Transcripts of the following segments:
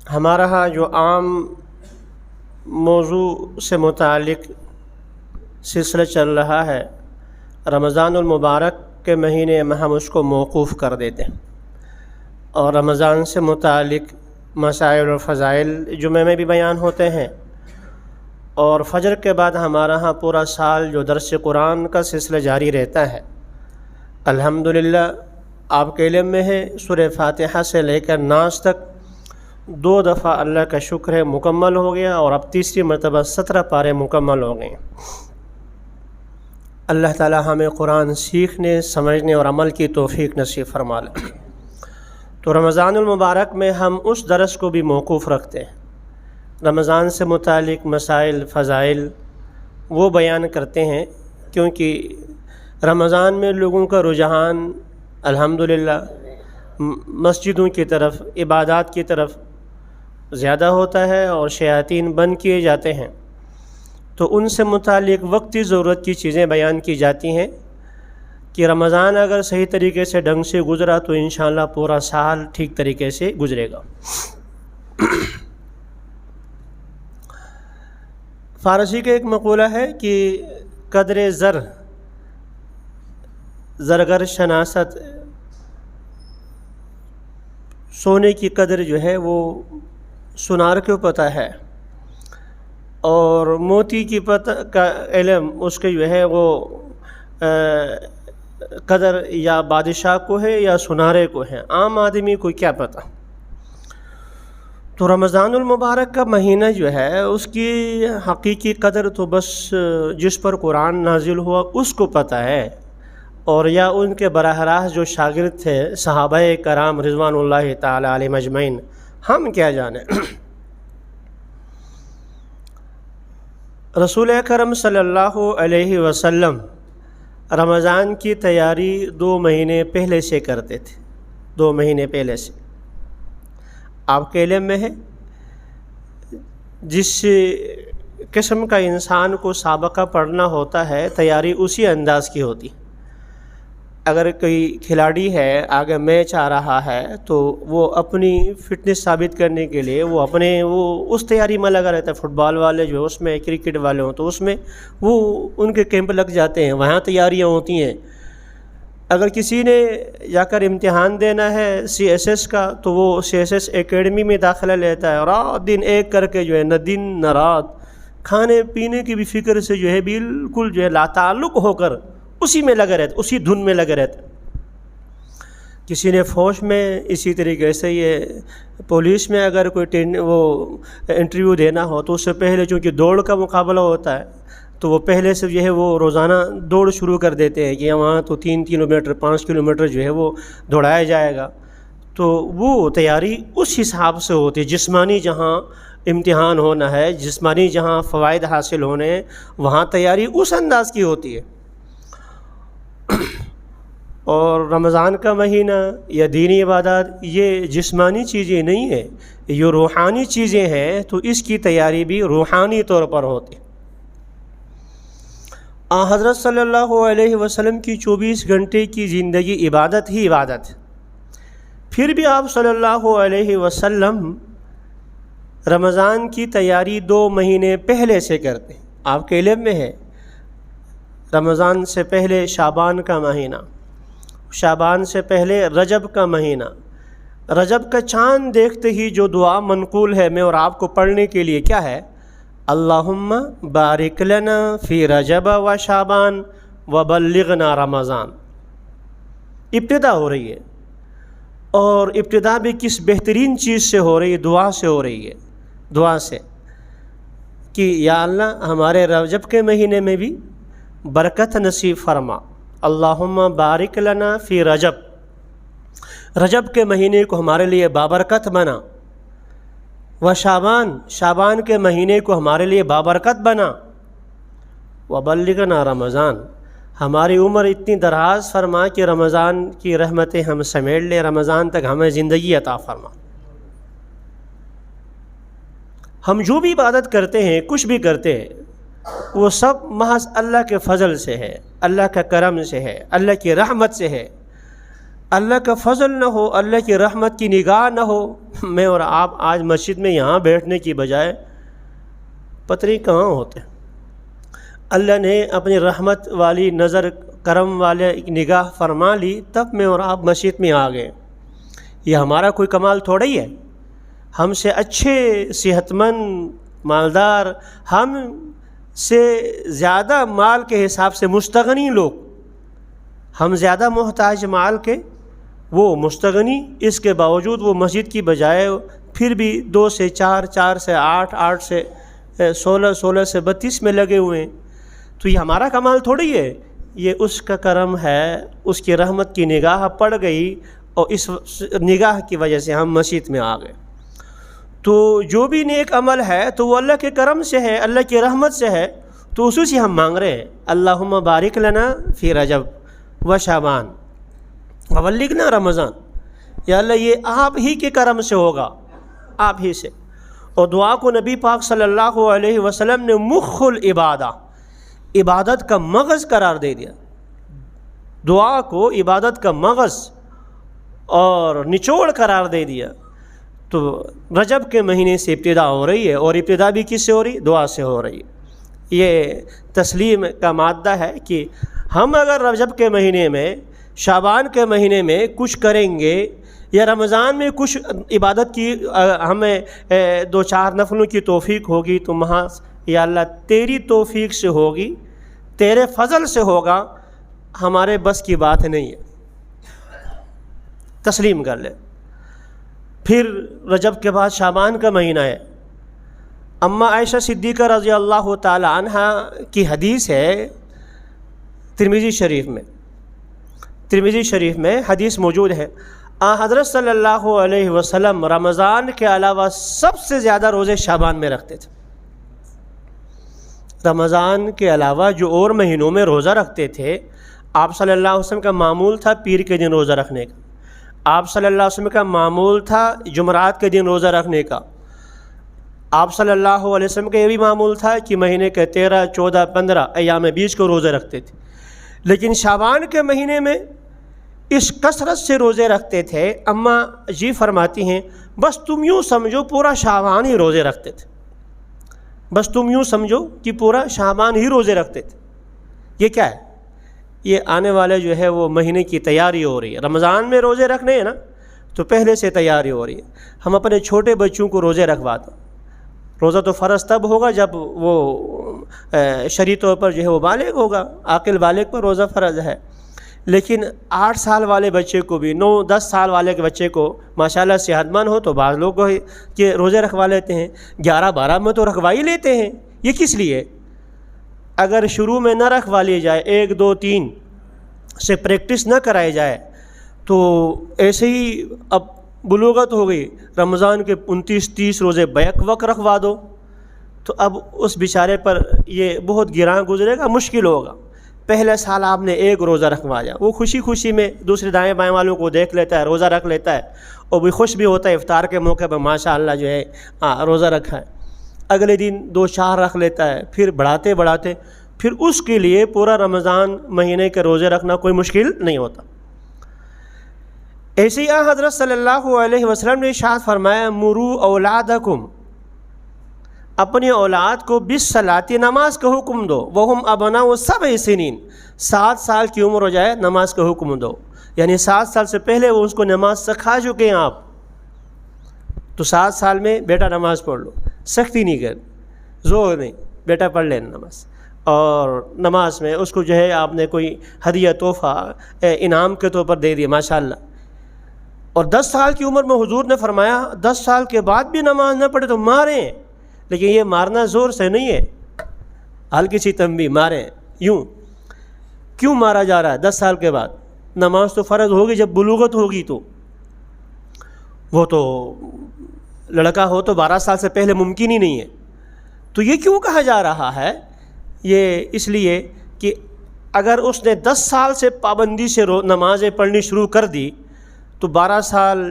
ہمارا جو عام موضوع سے متعلق سلسلہ چل رہا ہے، رمضان المبارک کے مہینے میں ہم اس کو موقوف کر دیتے ہیں، اور رمضان سے متعلق مسائل اور فضائل جمعہ میں بھی بیان ہوتے ہیں، اور فجر کے بعد ہمارا ہاں پورا سال جو درس قرآن کا سلسلہ جاری رہتا ہے۔ الحمدللہ آپ کے علم میں ہے سورہ فاتحہ سے لے کر ناس تک 2 دفعہ اللہ کا شکر ہے مکمل ہو گیا، اور اب تیسری مرتبہ 17 پارے مکمل ہو گئے۔ اللہ تعالی ہمیں قرآن سیکھنے، سمجھنے اور عمل کی توفیق نصیب فرما لے۔ تو رمضان المبارک میں ہم اس درس کو بھی موقوف رکھتے ہیں، رمضان سے متعلق مسائل، فضائل وہ بیان کرتے ہیں، کیونکہ رمضان میں لوگوں کا رجحان الحمدللہ مسجدوں کی طرف، عبادات کی طرف زیادہ ہوتا ہے، اور شیاطین بند کیے جاتے ہیں، تو ان سے متعلق وقتی ضرورت کی چیزیں بیان کی جاتی ہیں کہ رمضان اگر صحیح طریقے سے ڈھنگ سے گزرا تو انشاءاللہ پورا سال ٹھیک طریقے سے گزرے گا۔ فارسی کا ایک مقولہ ہے کہ قدر زرگر شناست، سونے کی قدر جو ہے وہ سونار کو پتہ ہے، اور موتی کی کا علم اس کے جو ہے وہ قدر یا بادشاہ کو ہے یا سنارے کو ہے، عام آدمی کو کیا پتہ۔ تو رمضان المبارک کا مہینہ جو ہے اس کی حقیقی قدر تو بس جس پر قرآن نازل ہوا اس کو پتہ ہے، اور یا ان کے براہ راست جو شاگرد تھے صحابہ کرام رضوان اللہ تعالی علیہم اجمعین، ہم کیا جانیں۔ رسول اکرم صلی اللہ علیہ وسلم رمضان کی تیاری 2 مہینے پہلے سے کرتے تھے، 2 مہینے پہلے سے۔ آپ کے علم میں ہے جس قسم کا انسان کو سابقہ پڑھنا ہوتا ہے، تیاری اسی انداز کی ہوتی۔ اگر کوئی کھلاڑی ہے، آگے میچ آ رہا ہے، تو وہ اپنی فٹنس ثابت کرنے کے لیے وہ اس تیاری میں لگا رہتا ہے۔ فٹ بال والے جو اس میں، کرکٹ والے ہوں تو اس میں وہ ان کے کیمپ لگ جاتے ہیں، وہاں تیاریاں ہوتی ہیں۔ اگر کسی نے جا کر امتحان دینا ہے CSS کا، تو وہ CSS اکیڈمی میں داخلہ لیتا ہے، رات دن ایک کر کے جو ہے، نہ دن نہ رات، کھانے پینے کی بھی فکر سے جو ہے بالکل جو ہے لا تعلق ہو کر اسی میں لگا رہتا، اسی دھن میں لگا رہتا۔ کسی نے فوج میں اسی طریقے سے، یہ پولیس میں اگر کوئی وہ انٹرویو دینا ہو تو اس سے پہلے چونکہ دوڑ کا مقابلہ ہوتا ہے، تو وہ پہلے سے جو ہے وہ روزانہ دوڑ شروع کر دیتے ہیں کہ وہاں تو 3 کلومیٹر 5 کلومیٹر جو ہے وہ دوڑایا جائے گا۔ تو وہ تیاری اس حساب سے ہوتی ہے، جسمانی جہاں امتحان ہونا ہے، جسمانی جہاں فوائد حاصل ہونے ہیں، وہاں تیاری اس انداز کی ہوتی ہے۔ اور رمضان کا مہینہ یا دینی عبادات یہ جسمانی چیزیں نہیں ہیں، یہ روحانی چیزیں ہیں، تو اس کی تیاری بھی روحانی طور پر ہوتی ہے۔ حضرت صلی اللہ علیہ وسلم کی 24 گھنٹے کی زندگی عبادت ہی عبادت ہے، پھر بھی آپ صلی اللہ علیہ وسلم رمضان کی تیاری 2 مہینے پہلے سے کرتے ہیں۔ آپ کے علم میں ہے رمضان سے پہلے شعبان کا مہینہ، شعبان سے پہلے رجب کا مہینہ، رجب کا چاند دیکھتے ہی جو دعا منقول ہے میں اور آپ کو پڑھنے کے لیے کیا ہے؟ اللہم بارک لنا فی رجب و شعبان وبلغنا رمضان۔ ابتدا ہو رہی ہے، اور ابتدا بھی کس بہترین چیز سے ہو رہی ہے؟ دعا سے ہو رہی ہے، دعا سے کہ یا اللہ ہمارے رجب کے مہینے میں بھی برکت نصیب فرما۔ اللہم بارک لنا فی رجب، رجب کے مہینے کو ہمارے لیے بابرکت بنا، و شعبان کے مہینے کو ہمارے لیے بابرکت بنا، وبلغنا رمضان، ہماری عمر اتنی دراز فرما کہ رمضان کی رحمتیں ہم سمیٹ لیں، رمضان تک ہمیں زندگی عطا فرما۔ ہم جو بھی عبادت کرتے ہیں، کچھ بھی کرتے ہیں، وہ سب محض اللہ کے فضل سے ہے، اللہ کا کرم سے ہے، اللہ کی رحمت سے ہے۔ اللہ کا فضل نہ ہو، اللہ کی رحمت کی نگاہ نہ ہو، میں اور آپ آج مسجد میں یہاں بیٹھنے کی بجائے پتہ نہیں کہاں ہوتے۔ اللہ نے اپنی رحمت والی نظر، کرم والے نگاہ فرما لی، تب میں اور آپ مسجد میں آ گئے۔ یہ ہمارا کوئی کمال تھوڑا ہی ہے۔ ہم سے اچھے، صحت مند، مالدار، ہم سے زیادہ مال کے حساب سے مستغنی لوگ، ہم زیادہ محتاج مال کے، وہ مستغنی، اس کے باوجود وہ مسجد کی بجائے پھر بھی 2 سے 4، 4 سے 8، 8 سے 16، 16 سے 32 میں لگے ہوئے ہیں۔ تو یہ ہمارا کمال تھوڑی ہے، یہ اس کا کرم ہے، اس کی رحمت کی نگاہ پڑ گئی اور اس نگاہ کی وجہ سے ہم مسجد میں آ گئے۔ تو جو بھی نیک عمل ہے تو وہ اللہ کے کرم سے ہے، اللہ کی رحمت سے ہے، تو اسی سے ہم مانگ رہے ہیں۔ اللہم بارک لنا فی رجب و شعبان وبلغنا رمضان، یا اللہ یہ آپ ہی کے کرم سے ہوگا، آپ ہی سے۔ اور دعا کو نبی پاک صلی اللہ علیہ وسلم نے مخ العبادہ، عبادت کا مغز قرار دے دیا۔ دعا کو عبادت کا مغز اور نچوڑ قرار دے دیا۔ تو رجب کے مہینے سے ابتدا ہو رہی ہے، اور ابتدا بھی کس سے ہو رہی ہے؟ دعا سے ہو رہی ہے۔ یہ تسلیم کا مادہ ہے کہ ہم اگر رجب کے مہینے میں، شعبان کے مہینے میں کچھ کریں گے، یا رمضان میں کچھ عبادت کی ہمیں 2-4 نفلوں کی توفیق ہوگی، تو محض یا اللہ تیری توفیق سے ہوگی، تیرے فضل سے ہوگا، ہمارے بس کی بات نہیں ہے۔ تسلیم کر لے۔ پھر رجب کے بعد شعبان کا مہینہ ہے۔ اماں عائشہ صدیقہ رضی اللہ تعالی عنہ کی حدیث ہے، ترمذی شریف میں حدیث موجود ہے۔ حضرت صلی اللہ علیہ وسلم رمضان کے علاوہ سب سے زیادہ روزے شعبان میں رکھتے تھے۔ رمضان کے علاوہ جو اور مہینوں میں روزہ رکھتے تھے، آپ صلی اللہ علیہ وسلم کا معمول تھا پیر کے دن روزہ رکھنے کا، آپ صلی اللہ علیہ وسلم کا معمول تھا جمعرات کے دن روزہ رکھنے کا، آپ صلی اللہ علیہ وسلم کا یہ بھی معمول تھا کہ مہینے کے 13، 14، 15 ایام بیچ کو روزے رکھتے تھے۔ لیکن شعبان کے مہینے میں اس کثرت سے روزے رکھتے تھے، اماں جی فرماتی ہیں بس تم یوں سمجھو پورا شعبان ہی روزے رکھتے تھے، بس تم یوں سمجھو کہ پورا شعبان ہی روزے رکھتے تھے۔ یہ کیا ہے؟ یہ آنے والے جو ہے وہ مہینے کی تیاری ہو رہی ہے۔ رمضان میں روزے رکھنے ہیں نا، تو پہلے سے تیاری ہو رہی ہے۔ ہم اپنے چھوٹے بچوں کو روزے رکھواتے ہیں۔ روزہ تو فرض تب ہوگا جب وہ شرعی طور پر جو ہے وہ بالغ ہوگا، عاقل بالغ پر روزہ فرض ہے۔ لیکن 8 سال والے بچے کو بھی، 9-10 سال والے کے بچے کو ماشاءاللہ صحت مند ہو تو بعض لوگ کہ روزے رکھوا لیتے ہیں، 11-12 میں تو رکھوا ہی لیتے ہیں۔ یہ کس لیے؟ اگر شروع میں نہ رکھوا لی جائے، 1، 2، 3 سے پریکٹس نہ کرائی جائے، تو ایسے ہی اب بلوغت ہو گئی، رمضان کے 29-30 روزے بیک وقت رکھوا دو، تو اب اس بیچارے پر یہ بہت گراں گزرے گا، مشکل ہوگا۔ پہلے سال آپ نے 1 روزہ رکھوایا، وہ خوشی خوشی میں دوسرے دائیں بائیں والوں کو دیکھ لیتا ہے، روزہ رکھ لیتا ہے، اور بھی خوش بھی ہوتا ہے افطار کے موقع پر، ماشاءاللہ جو ہے روزہ رکھا ہے۔ اگلے دن 2-4 رکھ لیتا ہے، پھر بڑھاتے بڑھاتے پھر اس کے لیے پورا رمضان مہینے کے روزے رکھنا کوئی مشکل نہیں ہوتا۔ ایسے ہی حضرت صلی اللہ علیہ وسلم نے ارشاد فرمایا، مرو اولادکم، اپنی اولاد کو بالصلاۃ، نماز کا حکم دو، وہم ابناء 7 سنین، 7 سال کی عمر ہو جائے نماز کا حکم دو، یعنی 7 سال سے پہلے وہ اس کو نماز سکھا چکے ہیں آپ، تو 7 سال میں بیٹا نماز پڑھ لو، سختی نہیں کر، زور نہیں، بیٹا پڑھ لینا نماز۔ اور نماز میں اس کو جو ہے آپ نے کوئی ہدیہ تحفہ انعام کے طور پر دے دیا، ماشاءاللہ۔ اور 10 سال کی عمر میں حضور نے فرمایا 10 سال کے بعد بھی نماز نہ پڑھے تو ماریں، لیکن یہ مارنا زور سے نہیں ہے، ہلکی سی تنبیہ، ماریں۔ یوں کیوں مارا جا رہا ہے 10 سال کے بعد؟ نماز تو فرض ہوگی جب بلوغت ہوگی، تو وہ تو لڑکا ہو تو 12 سال سے پہلے ممکن ہی نہیں ہے، تو یہ کیوں کہا جا رہا ہے؟ یہ اس لیے کہ اگر اس نے 10 سال سے پابندی سے نمازیں پڑھنی شروع کر دی، تو 12 سال،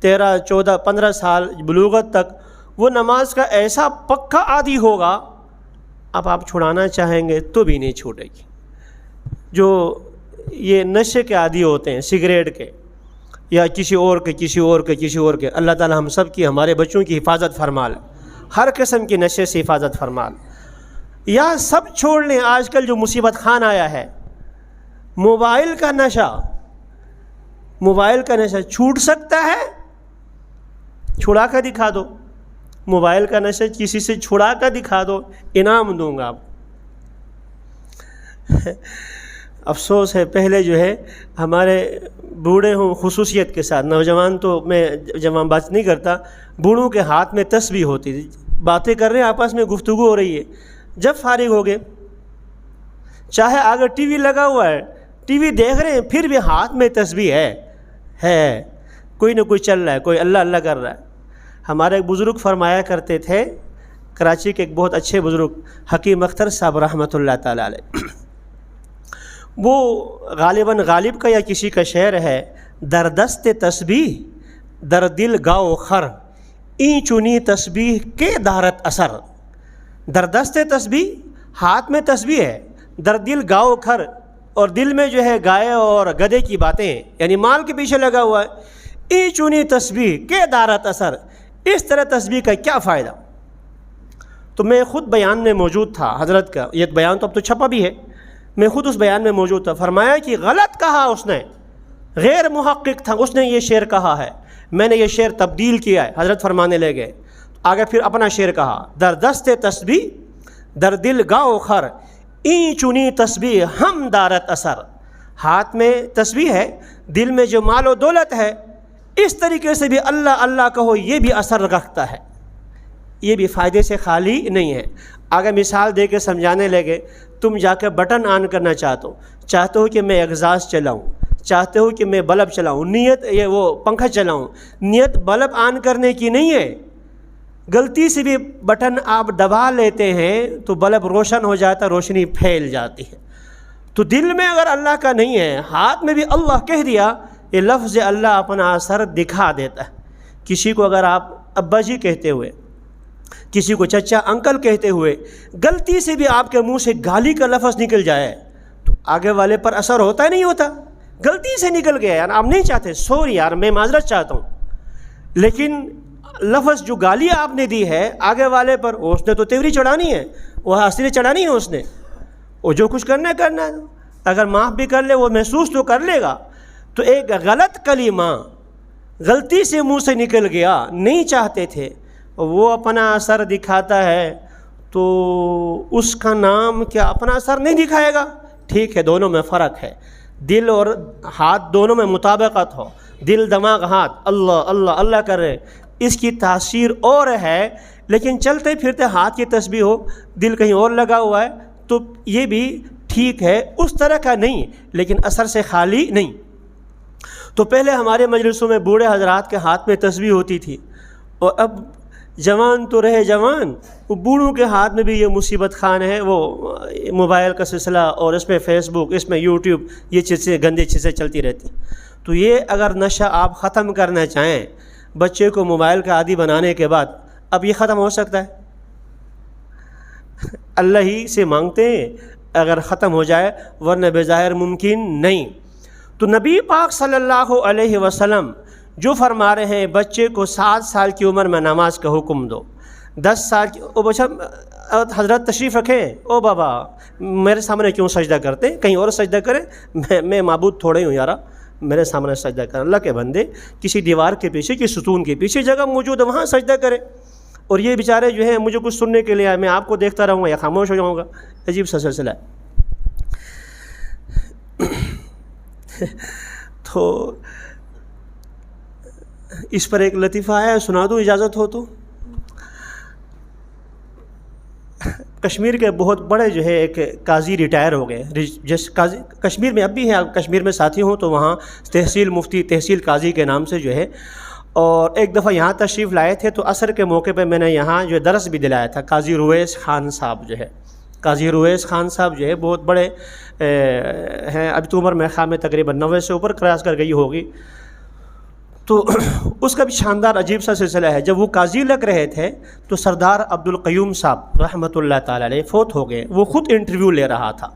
13، 14، 15 سال بلوغت تک وہ نماز کا ایسا پکا عادی ہوگا، اب آپ چھڑانا چاہیں گے تو بھی نہیں چھوٹے گی۔ جو یہ نشے کے عادی ہوتے ہیں، سگریٹ کے، یا کسی اور کے. اللہ تعالی ہم سب کی، ہمارے بچوں کی حفاظت فرما لے، ہر قسم کی نشے سے حفاظت فرما لے. یا سب چھوڑ لیں. آج کل جو مصیبت خان آیا ہے، موبائل کا نشہ چھوٹ سکتا ہے؟ چھڑا کر دکھا دو. موبائل کا نشہ کسی سے چھڑا کر دکھا دو، انعام دوں گا آپ. افسوس ہے، پہلے جو ہے ہمارے بوڑھے ہوں خصوصیت کے ساتھ، نوجوان تو میں جوان بات نہیں کرتا، بوڑھوں کے ہاتھ میں تسبیح ہوتی تھی، باتیں کر رہے ہیں آپس میں، گفتگو ہو رہی ہے، جب فارغ ہو گئے، چاہے آگے ٹی وی لگا ہوا ہے، ٹی وی دیکھ رہے ہیں، پھر بھی ہاتھ میں تسبیح ہے، کوئی نہ کوئی چل رہا ہے، کوئی اللہ اللہ کر رہا ہے. ہمارے ایک بزرگ فرمایا کرتے تھے، کراچی کے ایک بہت اچھے بزرگ حکیم اختر صاحب رحمۃ اللہ تعالی علیہ، وہ غالباً غالب کا یا کسی کا شعر ہے، در دست تسبیح در دل گاؤ خر این چنی تسبیح کے دارت اثر. در دست تسبیح، ہاتھ میں تسبیح ہے، در دل گاؤ کھر، اور دل میں جو ہے گائے اور گدھے کی باتیں، یعنی مال کے پیچھے لگا ہوا ہے. ای چنی تسبیح کے دارت اثر، اس طرح تسبیح کا کیا فائدہ؟ تو میں خود بیان میں موجود تھا حضرت کا، یہ بیان تو اب تو چھپا بھی ہے، میں خود اس بیان میں موجود تھا. فرمایا کہ غلط کہا اس نے، غیر محقق تھا، اس نے یہ شعر کہا ہے، میں نے یہ شعر تبدیل کیا ہے. حضرت فرمانے لگے، آگے پھر اپنا شعر کہا، در دست تسبیح در دل گاؤ خر این چنی تسبیح ہم دارت اثر. ہاتھ میں تسبیح ہے، دل میں جو مال و دولت ہے، اس طریقے سے بھی اللہ اللہ کہو، یہ بھی اثر رکھتا ہے، یہ بھی فائدے سے خالی نہیں ہے. آگے مثال دے کے سمجھانے لگے، تم جا کے بٹن آن کرنا چاہتے ہو کہ میں ایگزاسٹ چلاؤں، چاہتے ہو کہ میں بلب چلاؤں، نیت یہ وہ پنکھا چلاؤں، نیت بلب آن کرنے کی نہیں ہے. غلطی سے بھی بٹن آپ دبا لیتے ہیں تو بلب روشن ہو جاتا، روشنی پھیل جاتی ہے. تو دل میں اگر اللہ کا نہیں ہے، ہاتھ میں بھی اللہ کہہ دیا، یہ لفظ اللہ اپنا اثر دکھا دیتا ہے. کسی کو اگر آپ ابا جی کہتے ہوئے، کسی کو چچا انکل کہتے ہوئے غلطی سے بھی آپ کے منہ سے گالی کا لفظ نکل جائے تو آگے والے پر اثر ہوتا ہے نہیں ہوتا؟ غلطی سے نکل گیا یار، آپ نہیں چاہتے، سوری یار میں معذرت چاہتا ہوں، لیکن لفظ جو گالی آپ نے دی ہے آگے والے پر، اس نے تو تیوری چڑھانی ہے، وہ حاصل چڑھانی ہے، اس نے وہ جو کچھ کرنا ہے، اگر معاف بھی کر لے وہ محسوس تو کر لے گا. تو ایک غلط کلمہ غلطی سے منہ سے نکل گیا، نہیں چاہتے تھے، وہ اپنا اثر دکھاتا ہے، تو اس کا نام کیا اپنا اثر نہیں دکھائے گا؟ ٹھیک ہے، دونوں میں فرق ہے، دل اور ہاتھ دونوں میں مطابقت ہو، دل دماغ ہاتھ اللہ اللہ اللہ کر رہے، اس کی تاثیر اور ہے. لیکن چلتے پھرتے ہاتھ کی تسبیح ہو، دل کہیں اور لگا ہوا ہے، تو یہ بھی ٹھیک ہے، اس طرح کا نہیں، لیکن اثر سے خالی نہیں. تو پہلے ہمارے مجلسوں میں بوڑھے حضرات کے ہاتھ میں تسبیح ہوتی تھی، اور اب جوان تو رہے جوان، وہ بوڑھوں کے ہاتھ میں بھی یہ مصیبت خان ہے، وہ موبائل کا سلسلہ، اور اس میں فیس بک، اس میں یوٹیوب، یہ چیزیں گندی چیزیں چلتی رہتی. تو یہ اگر نشہ آپ ختم کرنا چاہیں بچے کو موبائل کا عادی بنانے کے بعد، اب یہ ختم ہو سکتا ہے؟ اللہ ہی سے مانگتے ہیں اگر ختم ہو جائے، ورنہ بظاہر ممکن نہیں. تو نبی پاک صلی اللہ علیہ وسلم جو فرما رہے ہیں، بچے کو 7 سال کی عمر میں نماز کا حکم دو، 10 سال کی، او بچہ حضرت تشریف رکھیں، او بابا میرے سامنے کیوں سجدہ کرتے، کہیں اور سجدہ کریں، میں معبود تھوڑے ہوں یارا، میرے سامنے سجدہ کریں. اللہ کے بندے کسی دیوار کے پیچھے، کسی ستون کے پیچھے جگہ موجود ہے، وہاں سجدہ کریں. اور یہ بیچارے جو ہیں مجھے کچھ سننے کے لیے آئے، میں آپ کو دیکھتا رہوں گا یا خاموش ہو جاؤں گا. عجیب سا سلسلہ ہے. تو اس پر ایک لطیفہ ہے، سنا دوں اجازت ہو تو. کشمیر کے بہت بڑے جو ہے ایک قاضی ریٹائر ہو گئے، جس قاضی کشمیر میں اب بھی ہیں، کشمیر میں ساتھی ہوں تو وہاں تحصیل مفتی، تحصیل قاضی کے نام سے جو ہے، اور ایک دفعہ یہاں تشریف لائے تھے تو عصر کے موقع پہ میں نے یہاں جو درس بھی دلایا تھا. قاضی رویس خان صاحب جو ہے، قاضی رویس خان صاحب جو ہے بہت بڑے ہیں، ابھی تو عمر میں خواہ میں تقریباً 90 سے اوپر کراس کر گئی ہوگی. تو اس کا بھی شاندار عجیب سا سلسلہ ہے. جب وہ قاضی لگ رہے تھے تو سردار عبد القیوم صاحب رحمۃ اللہ تعالی علیہ فوت ہو گئے. وہ خود انٹرویو لے رہا تھا.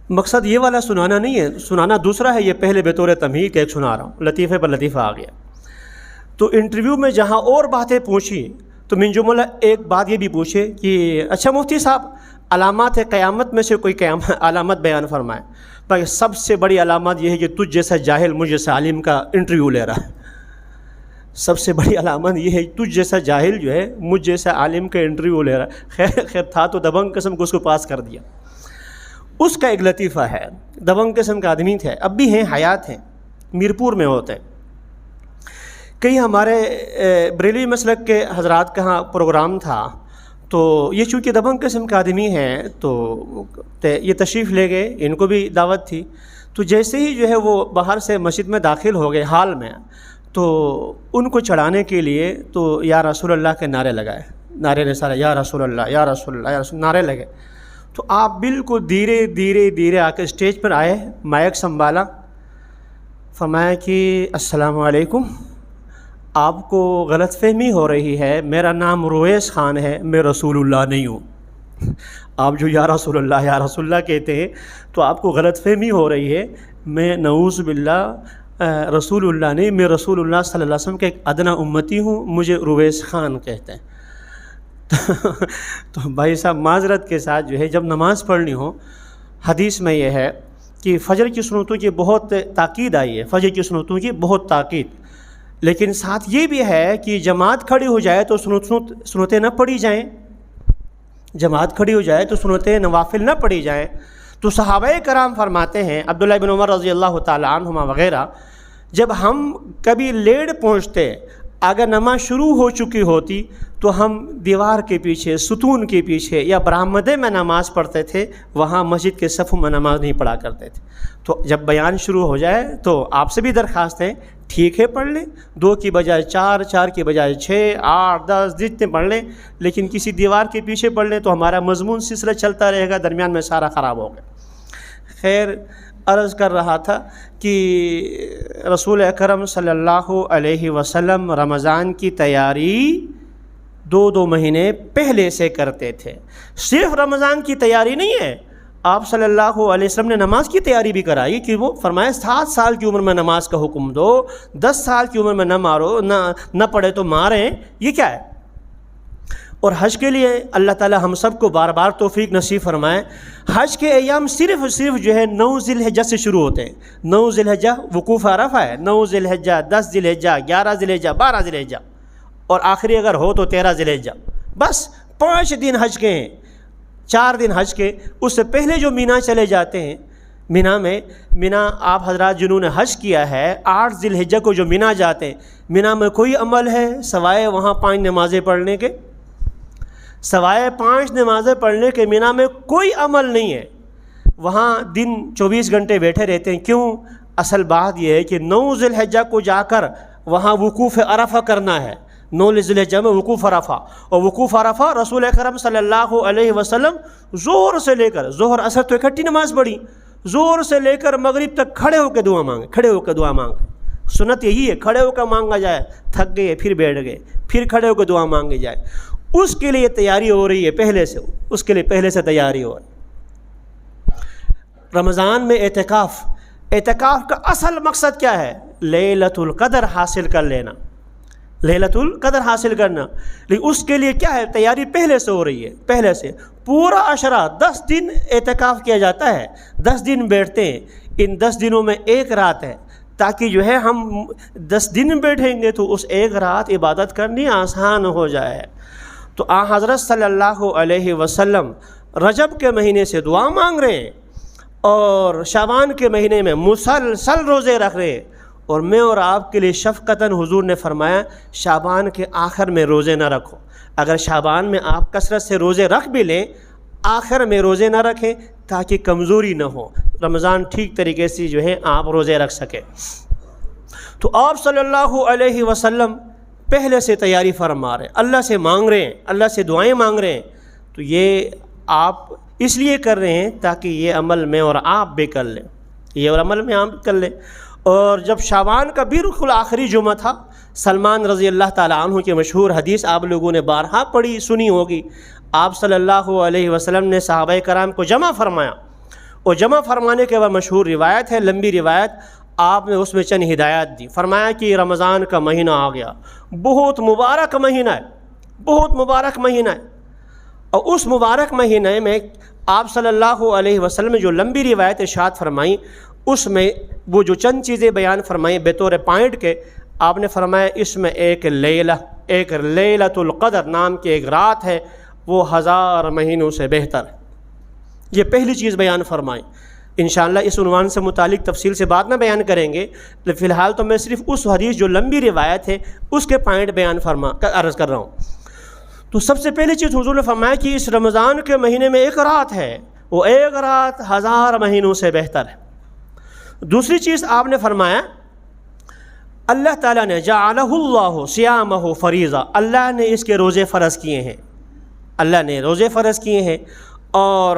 مقصد یہ والا سنانا نہیں ہے، سنانا دوسرا ہے، یہ پہلے بطور تمہید ایک سنا رہا ہوں، لطیفے پر لطیفہ آ گیا۔ تو انٹرویو میں جہاں اور باتیں پوچھی تو من جملہ ایک بات یہ بھی پوچھے کہ اچھا مفتی صاحب، علامات قیامت میں سے کوئی علامت بیان فرمائے۔ بھائی سب سے بڑی علامت یہ ہے کہ تجھ جیسا جاہل مجھ جیسا عالم کا انٹرویو لے رہا ہے۔ سب سے بڑی علامت یہ ہے تجھ جیسا جاہل جو ہے مجھ جیسا عالم کا انٹرویو لے رہا ہے۔ خیر تھا تو دبنگ قسم کو اس کو پاس کر دیا۔ اس کا ایک لطیفہ ہے، دبنگ قسم کا آدمی تھے، اب بھی ہیں، حیات ہیں، میرپور میں ہوتے ہیں۔ کئی ہمارے بریلوی مسلک کے حضرات کا ہاں پروگرام تھا، تو یہ چونکہ دبنگ قسم کا آدمی ہیں تو یہ تشریف لے گئے، ان کو بھی دعوت تھی۔ تو جیسے ہی جو ہے وہ باہر سے مسجد میں داخل ہو گئے ہال میں، تو ان کو چڑھانے کے لیے تو یا رسول اللہ کے نعرے لگائے، نعرے نے سارے یا رسول اللہ یا رسول اللہ یا رسول نعرے لگے۔ تو آپ بالکل دھیرے دھیرے دھیرے آ کے اسٹیج پر آئے، مائک سنبھالا، فرمایا کہ السلام علیکم، آپ کو غلط فہمی ہو رہی ہے، میرا نام رویس خان ہے، میں رسول اللہ نہیں ہوں۔ آپ جو یا رسول اللہ کہتے ہیں تو آپ کو غلط فہمی ہو رہی ہے، میں نعوذ باللہ رسول اللہ نہیں، میں رسول اللہ صلی اللہ علیہ وسلم کے ایک ادنا امتی ہوں، مجھے رویس خان کہتے ہیں۔ تو بھائی صاحب معذرت کے ساتھ جو ہے جب نماز پڑھنی ہو، حدیث میں یہ ہے کہ فجر کی سنتوں کی بہت تاکید آئی ہے، فجر کی سنتوں کی بہت تاکید، لیکن ساتھ یہ بھی ہے کہ جماعت کھڑی ہو جائے تو سنتیں نہ پڑھی جائیں، جماعت کھڑی ہو جائے تو سنتیں نوافل نہ پڑھی جائیں۔ تو صحابہ کرام فرماتے ہیں، عبداللہ بن عمر رضی اللہ تعالیٰ عنہما وغیرہ، جب ہم کبھی لیٹ پہنچتے، اگر نماز شروع ہو چکی ہوتی تو ہم دیوار کے پیچھے، ستون کے پیچھے یا برآمدے میں نماز پڑھتے تھے، وہاں مسجد کے صف میں نماز نہیں پڑھا کرتے تھے۔ تو جب بیان شروع ہو جائے تو آپ سے بھی درخواست ہے، ٹھیک ہے پڑھ لیں، 2 کی بجائے 4، 4 کی بجائے 6، 8، 10 جتنے پڑھ لیں، لیکن کسی دیوار کے پیچھے پڑھ لیں تو ہمارا مضمون سلسلہ چلتا رہے گا، درمیان میں سارا خراب ہو گیا۔ خیر عرض کر رہا تھا کہ رسول اکرم صلی اللہ علیہ وسلم رمضان کی تیاری 2 مہینے پہلے سے کرتے تھے۔ صرف رمضان کی تیاری نہیں ہے، آپ صلی اللہ علیہ وسلم نے نماز کی تیاری بھی کرائی کہ وہ فرمایا 7 سال کی عمر میں نماز کا حکم دو، 10 سال کی عمر میں نہ مارو، نہ پڑھے تو ماریں۔ یہ کیا ہے؟ اور حج کے لیے اللہ تعالی ہم سب کو بار بار توفیق نصیب فرمائے۔ حج کے ایام صرف جو ہے 9 ذی الحجہ سے شروع ہوتے ہیں۔ 9 ذی الحجہ وقوف عرفہ ہے، 9 ذی الحجہ، 10 ذی الحجہ، 11 ذی الحجہ، 12 ذی الحجہ، اور آخری اگر ہو تو 13 ذی الحجہ۔ بس 5 دن حج کے ہیں، 4 دن حج کے۔ اس سے پہلے جو مینا چلے جاتے ہیں، مینا آپ حضرات جنہوں نے حج کیا ہے، 8 ذی الحجہ کو جو مینا جاتے ہیں، مینا میں کوئی عمل ہے سوائے وہاں 5 نمازیں پڑھنے کے؟ سوائے 5 نمازیں پڑھنے کے مینا میں کوئی عمل نہیں ہے۔ وہاں دن 24 گھنٹے بیٹھے رہتے ہیں۔ کیوں؟ اصل بات یہ ہے کہ 9 ذی الحجہ کو جا کر وہاں وقوف عرفہ کرنا ہے۔ 9 ذی الحجہ میں وقوف عرفہ، اور وقوف عرفہ رسول اکرم صلی اللہ علیہ وسلم ظہر سے لے کر، ظہر اثر تو اکٹھی نماز پڑھی، ظہر سے لے کر مغرب تک کھڑے ہو کے دعا مانگے، کھڑے ہو کے دعا مانگے۔ سنت یہی ہے، کھڑے ہو کے مانگا جائے، تھک گئے پھر بیٹھ گئے، پھر کھڑے ہو کے دعا مانگی جائے۔ اس کے لیے تیاری ہو رہی ہے پہلے سے، اس کے لیے پہلے سے تیاری ہو رہی ہے۔ رمضان میں اعتکاف کا اصل مقصد کیا ہے؟ لیلۃ القدر حاصل کر لینا، لیلۃ القدر حاصل کرنا۔ لیکن اس کے لیے کیا ہے؟ تیاری پہلے سے ہو رہی ہے، پہلے سے پورا عشرہ 10 دن اعتکاف کیا جاتا ہے، 10 دن بیٹھتے ہیں۔ ان 10 دنوں میں ایک رات ہے، تاکہ جو ہے ہم 10 دن بیٹھیں گے تو اس ایک رات عبادت کرنی آسان ہو جائے۔ تو حضرت صلی اللہ علیہ وسلم رجب کے مہینے سے دعا مانگ رہے ہیں، اور شعبان کے مہینے میں مسلسل روزے رکھ رہے ہیں۔ اور میں اور آپ کے لیے شفقتاً حضور نے فرمایا شعبان کے آخر میں روزے نہ رکھو۔ اگر شعبان میں آپ کثرت سے روزے رکھ بھی لیں، آخر میں روزے نہ رکھیں تاکہ کمزوری نہ ہو، رمضان ٹھیک طریقے سے جو ہے آپ روزے رکھ سکیں۔ تو آپ صلی اللہ علیہ وسلم پہلے سے تیاری فرما رہے ہیں، اللہ سے مانگ رہے ہیں، اللہ سے دعائیں مانگ رہے ہیں۔ تو یہ آپ اس لیے کر رہے ہیں تاکہ یہ عمل میں اور آپ بھی کر لیں، یہ اور عمل میں آپ کر لیں۔ اور جب شعبان کا بالکل آخری جمعہ تھا، سلمان رضی اللہ تعالیٰ عنہ کی مشہور حدیث آپ لوگوں نے بارہا پڑھی سنی ہوگی، آپ صلی اللہ علیہ وسلم نے صحابہ کرام کو جمع فرمایا، اور جمع فرمانے کے بعد مشہور روایت ہے، لمبی روایت، آپ نے اس میں چند ہدایات دی. فرمایا کہ رمضان کا مہینہ آ گیا، بہت مبارک مہینہ ہے، بہت مبارک مہینہ ہے. اور اس مبارک مہینے میں آپ صلی اللہ علیہ وسلم نے جو لمبی روایت ارشاد فرمائیں، اس میں وہ جو چند چیزیں بیان فرمائیں بطور پوائنٹ کے، آپ نے فرمایا اس میں ایک لیلۃ القدر نام کی ایک رات ہے، وہ 1000 مہینوں سے بہتر ہے. یہ پہلی چیز بیان فرمائیں. انشاءاللہ اس عنوان سے متعلق تفصیل سے بعد میں بیان کریں گے، فی الحال تو میں صرف اس حدیث جو لمبی روایت ہے اس کے پوائنٹ بیان عرض کر رہا ہوں. تو سب سے پہلی چیز حضور نے فرمایا کہ اس رمضان کے مہینے میں ایک رات ہے، وہ ایک رات 1000 مہینوں سے بہتر ہے. دوسری چیز آپ نے فرمایا اللہ تعالیٰ نے جعلہ اللہ صیامہ فریضہ، اللہ نے اس کے روزے فرض کیے ہیں، اللہ نے روزے فرض کیے ہیں، اور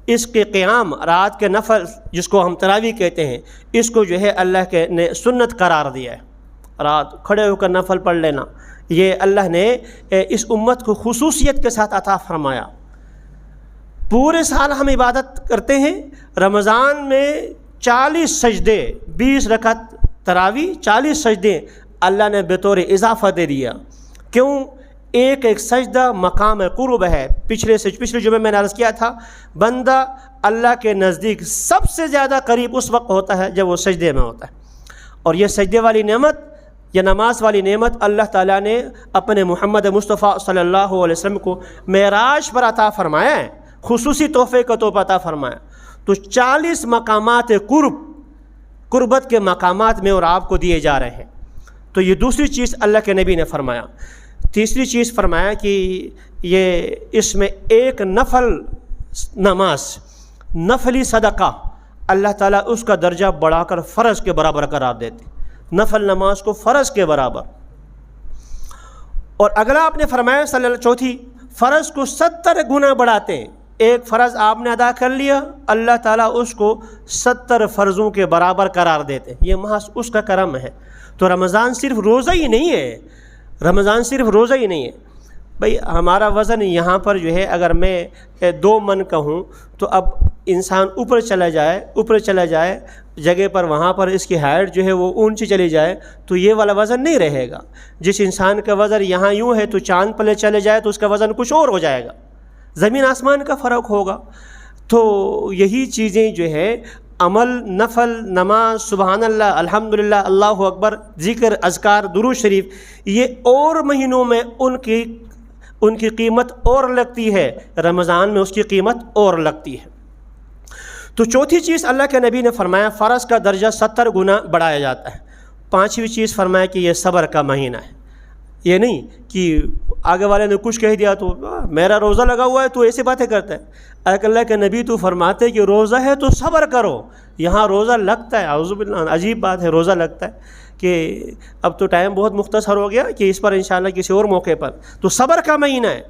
اس کے قیام رات کے نفل جس کو ہم تراویح کہتے ہیں، اس کو جو ہے اللہ کے نے سنت قرار دیا ہے. رات کھڑے ہو کر نفل پڑھ لینا، یہ اللہ نے اس امت کو خصوصیت کے ساتھ عطا فرمایا. پورے سال ہم عبادت کرتے ہیں، رمضان میں 40 سجدے، 20 رکعت تراویح، 40 سجدے اللہ نے بطور اضافہ دے دیا. کیوں؟ ایک ایک سجدہ مقام قرب ہے. پچھلے جمعے میں نے عرض کیا تھا، بندہ اللہ کے نزدیک سب سے زیادہ قریب اس وقت ہوتا ہے جب وہ سجدے میں ہوتا ہے. اور یہ سجدے والی نعمت یا نماز والی نعمت اللہ تعالیٰ نے اپنے محمد مصطفیٰ صلی اللہ علیہ وسلم کو معراج پر عطا فرمایا ہے، خصوصی تحفے کا تحفہ عطا فرمایا. تو 40 مقامات قربت کے مقامات میں اور آپ کو دیے جا رہے ہیں. تو یہ دوسری چیز اللہ کے نبی نے فرمایا. تیسری چیز فرمایا کہ یہ اس میں ایک نفل نماز، نفلی صدقہ، اللہ تعالیٰ اس کا درجہ بڑھا کر فرض کے برابر قرار دیتے، نفل نماز کو فرض کے برابر. اور اگلا آپ نے فرمایا چوتھی، فرض کو 70 گنا بڑھاتے ہیں. ایک فرض آپ نے ادا کر لیا، اللہ تعالیٰ اس کو 70 فرضوں کے برابر قرار دیتے. یہ محض اس کا کرم ہے. تو رمضان صرف روزہ ہی نہیں ہے، رمضان صرف روزہ ہی نہیں ہے. بھئی ہمارا وزن یہاں پر جو ہے اگر میں 2 من کا ہوں تو اب انسان اوپر چلا جائے جگہ پر، وہاں پر اس کی ہائٹ جو ہے وہ اونچی چلی جائے تو یہ والا وزن نہیں رہے گا. جس انسان کا وزن یہاں یوں ہے تو چاند پلے چلے جائے تو اس کا وزن کچھ اور ہو جائے گا، زمین آسمان کا فرق ہوگا. تو یہی چیزیں جو ہے عمل، نفل، نماز، سبحان اللہ، الحمدللہ، اللہ اکبر، ذکر، اذکار، درود شریف، یہ اور مہینوں میں ان کی قیمت اور لگتی ہے، رمضان میں اس کی قیمت اور لگتی ہے. تو چوتھی چیز اللہ کے نبی نے فرمایا فرض کا درجہ 70 گنا بڑھایا جاتا ہے. پانچویں چیز فرمایا کہ یہ صبر کا مہینہ ہے. یہ نہیں کہ آگے والے نے کچھ کہہ دیا تو میرا روزہ لگا ہوا ہے تو ایسی باتیں کرتا ہے. اللہ کے نبی تو فرماتے کہ روزہ ہے تو صبر کرو. یہاں روزہ لگتا ہے، اعوذ باللہ، عجیب بات ہے، روزہ لگتا ہے. کہ اب تو ٹائم بہت مختصر ہو گیا کہ اس پر انشاءاللہ کسی اور موقع پر. تو صبر کا مہینہ ہے.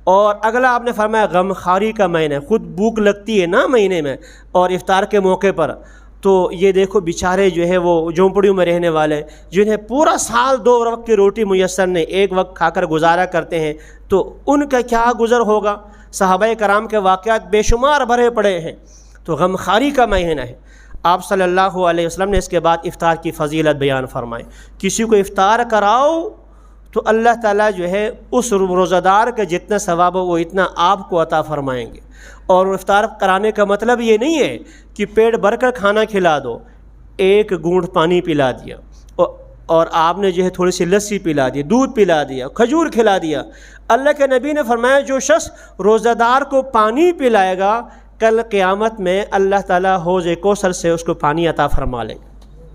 اور اگلا آپ نے فرمایا غم خواری کا مہینہ ہے. خود بھوک لگتی ہے نا مہینے میں اور افطار کے موقع پر، تو یہ دیکھو بیچارے جو ہے وہ جھونپڑیوں میں رہنے والے جنہیں پورا سال 2 وقت کی روٹی میسر نہیں، ایک وقت کھا کر گزارا کرتے ہیں، تو ان کا کیا گزر ہوگا. صحابہ کرام کے واقعات بے شمار بھرے پڑے ہیں. تو غم خواری کا مہینہ ہے. آپ صلی اللہ علیہ وسلم نے اس کے بعد افطار کی فضیلت بیان فرمائی. کسی کو افطار کراؤ تو اللہ تعالیٰ جو ہے اس روزہ دار کا جتنا ثواب ہو وہ اتنا آپ کو عطا فرمائیں گے. اور افطار کرانے کا مطلب یہ نہیں ہے کہ پیٹ بھر کر کھانا کھلا دو، ایک گھونٹ پانی پلا دیا اور آپ نے جو ہے تھوڑی سی لسی پلا دی، دودھ پلا دیا، کھجور کھلا دیا. اللہ کے نبی نے فرمایا جو شخص روزہ دار کو پانی پلائے گا کل قیامت میں اللہ تعالیٰ حوض کوثر سے اس کو پانی عطا فرما لے گا.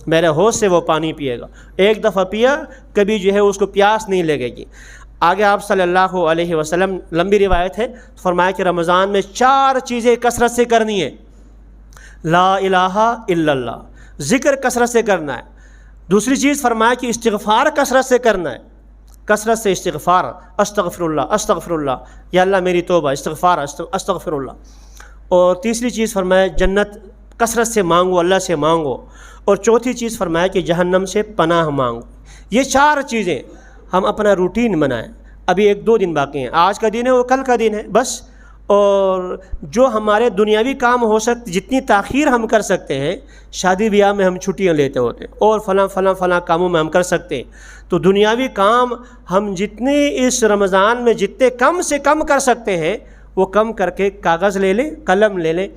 میرے حوض سے وہ پانی پیے گا. ایک دفعہ پیا کبھی جو ہے اس کو پیاس نہیں لگے گی. آگے آپ صلی اللہ علیہ وسلم، لمبی روایت ہے، فرمایا کہ رمضان میں 4 چیزیں کثرت سے کرنی ہے. لا الہ الا اللہ، ذکر کثرت سے کرنا ہے. دوسری چیز فرمایا کہ استغفار کثرت سے کرنا ہے، کثرت سے استغفار، استغفر اللہ استغفر اللہ، یا اللہ میری توبہ، استغفار استغفر اللہ. اور تیسری چیز فرمایا جنت کثرت سے مانگو، اللہ سے مانگو. اور چوتھی چیز فرمایا کہ جہنم سے پناہ مانگو. یہ 4 چیزیں ہم اپنا روٹین بنائیں. ابھی 1-2 دن باقی ہیں، آج کا دن ہے وہ کل کا دن ہے بس. اور جو ہمارے دنیاوی کام ہو سکتے جتنی تاخیر ہم کر سکتے ہیں، شادی بیاہ میں ہم چھٹیاں لیتے ہوتے ہیں اور فلاں کاموں میں ہم کر سکتے ہیں، تو دنیاوی کام ہم جتنے اس رمضان میں جتنے کم سے کم کر سکتے ہیں وہ کم کر کے کاغذ لے لیں، قلم لے لیں،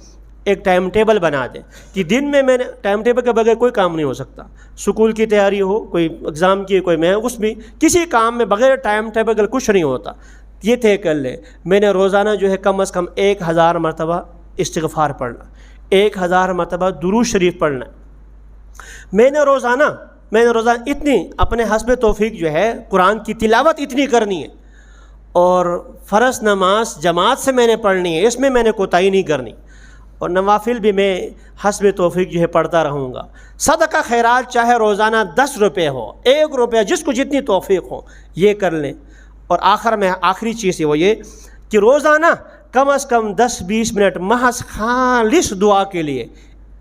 ایک ٹائم ٹیبل بنا دیں کہ دن میں نے ٹائم ٹیبل کے بغیر کوئی کام نہیں ہو سکتا، سکول کی تیاری ہو، کوئی ایگزام کی، کوئی میں اس میں کسی کام میں بغیر ٹائم ٹیبل کے کچھ نہیں ہوتا۔ یہ طے کر لیں میں نے روزانہ جو ہے کم از کم 1000 مرتبہ استغفار پڑھنا، 1000 مرتبہ درود شریف پڑھنا، میں نے روزانہ اتنی اپنے حسب توفیق جو ہے قرآن کی تلاوت اتنی کرنی ہے، اور فرض نماز جماعت سے میں نے پڑھنی ہے، اس میں نے کوتاہی نہیں کرنی، اور نوافل بھی میں حسب توفیق جو ہے پڑھتا رہوں گا۔ صدقہ خیرات چاہے روزانہ 10 روپے ہو، 1 روپیہ، جس کو جتنی توفیق ہو یہ کر لیں۔ اور آخری چیز وہ یہ کہ روزانہ کم از کم 10-20 منٹ محض خالص دعا کے لیے،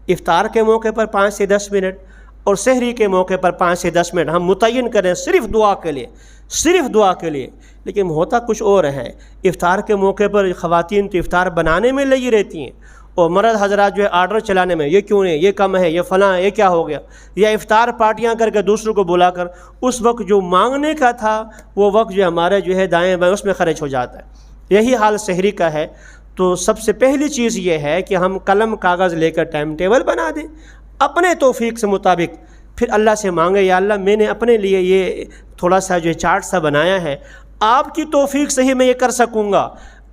افطار کے موقع پر 5 سے 10 منٹ اور سحری کے موقع پر 5 سے 10 منٹ ہم متعین کریں صرف دعا کے لیے، صرف دعا کے لیے۔ لیکن ہوتا کچھ اور ہے، افطار کے موقع پر خواتین تو افطار بنانے میں لگی رہتی ہیں، اور مرد حضرات جو ہے آرڈر چلانے میں، یہ کیوں نہیں، یہ کم ہے، یہ فلاں ہے، یہ کیا ہو گیا، یا افطار پارٹیاں کر کے دوسروں کو بلا کر اس وقت جو مانگنے کا تھا وہ وقت جو ہمارے جو ہے دائیں بائیں اس میں خرچ ہو جاتا ہے۔ یہی حال سحری کا ہے۔ تو سب سے پہلی چیز یہ ہے کہ ہم قلم کاغذ لے کر ٹائم ٹیبل بنا دیں اپنے توفیق سے مطابق، پھر اللہ سے مانگے یا اللہ میں نے اپنے لیے یہ تھوڑا سا جو چارٹ سا بنایا ہے، آپ کی توفیق سے ہی میں یہ کر سکوں گا،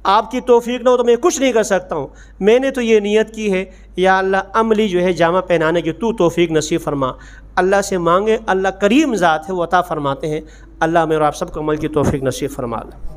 آپ کی توفیق نہ ہو تو میں کچھ نہیں کر سکتا ہوں، میں نے تو یہ نیت کی ہے، یا اللہ عملی جو ہے جامہ پہنانے کی تو توفیق نصیب فرما۔ اللہ سے مانگے، اللہ کریم ذات ہے، وہ عطا فرماتے ہیں۔ اللہ میرا آپ سب کو عمل کی توفیق نصیب فرما لے۔